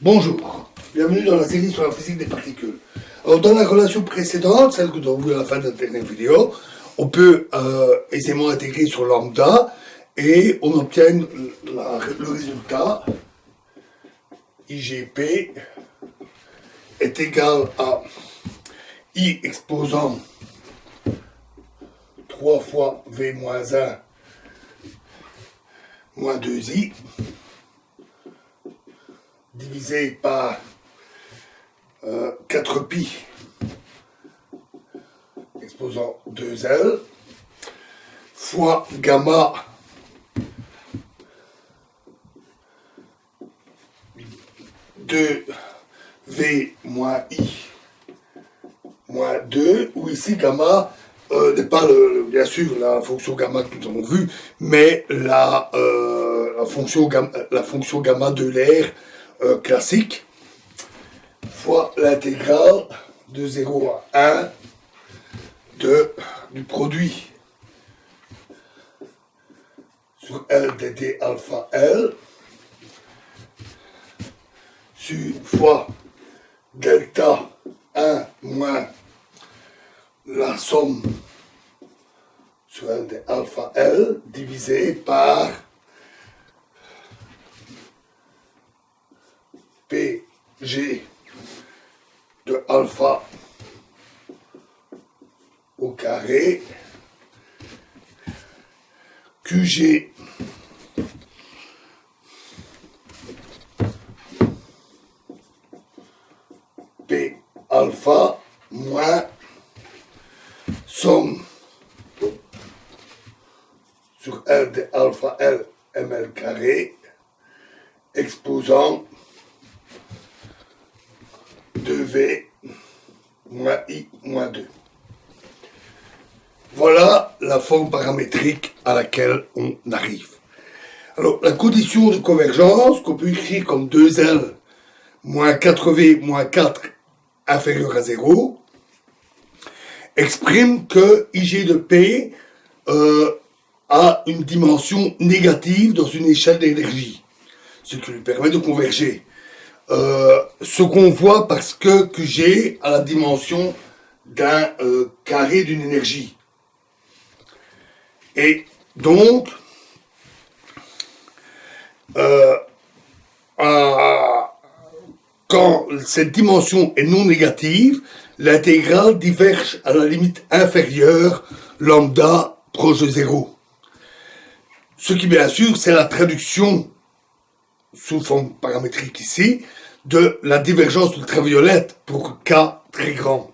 Bonjour, bienvenue dans la série sur la physique des particules. Alors dans la relation précédente, celle que nous avons vue à la fin de la dernière vidéo, on peut aisément intégrer sur lambda et on obtient le résultat IGP est égal à I exposant 3 fois V moins 1 moins 2I divisé par 4pi exposant 2L fois gamma de V moins I moins 2, où ici gamma n'est pas bien sûr la fonction gamma que nous avons vue, mais la fonction gamma de l'air classique, fois l'intégrale de 0 à 1 du produit sur L dt alpha L fois delta 1 moins la somme sur L de alpha L divisé par PG de alpha au carré QG P alpha moins somme sur L de alpha L ml carré exposant 2V moins I moins 2. Voilà la forme paramétrique à laquelle on arrive. Alors, la condition de convergence, qu'on peut écrire comme 2L moins 4V moins 4 inférieur à 0, exprime que IG de P a une dimension négative dans une échelle d'énergie, ce qui lui permet de converger. Ce qu'on voit parce que QG a la dimension d'un carré d'une énergie. Et donc, quand cette dimension est non négative, l'intégrale diverge à la limite inférieure, lambda proche de 0. Ce qui, bien sûr, c'est la traduction, sous forme paramétrique ici, de la divergence ultraviolette pour K très grand.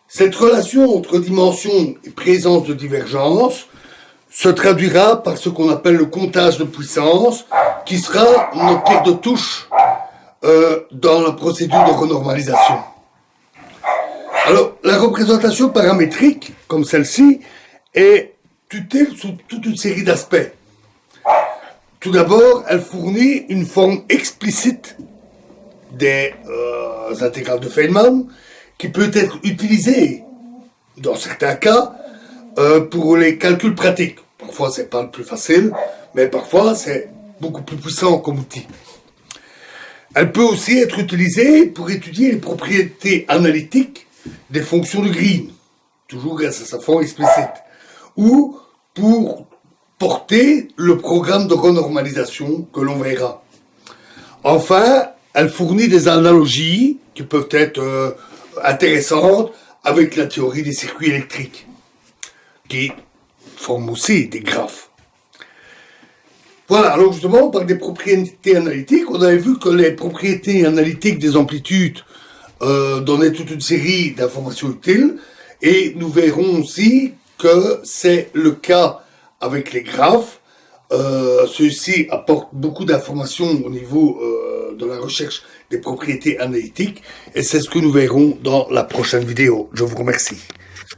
Cette relation entre dimension et présence de divergence se traduira par ce qu'on appelle le comptage de puissance, qui sera notre pierre de touche dans la procédure de renormalisation. Alors, la représentation paramétrique, comme celle-ci, est utile sous toute une série d'aspects. Tout d'abord, elle fournit une forme explicite des intégrales de Feynman, qui peut être utilisée, dans certains cas, pour les calculs pratiques. Parfois, c'est pas le plus facile, mais parfois, c'est beaucoup plus puissant comme outil. Elle peut aussi être utilisée pour étudier les propriétés analytiques des fonctions de Green, toujours grâce à sa forme explicite, ou pour porter le programme de renormalisation que l'on verra. Enfin, elle fournit des analogies qui peuvent être intéressantes avec la théorie des circuits électriques, qui forment aussi des graphes. Voilà, alors justement, on parle des propriétés analytiques. On avait vu que les propriétés analytiques des amplitudes donnaient toute une série d'informations utiles, et nous verrons aussi que c'est le cas avec les graphes. Ceux-ci apportent beaucoup d'informations au niveau de la recherche des propriétés analytiques, et c'est ce que nous verrons dans la prochaine vidéo. Je vous remercie.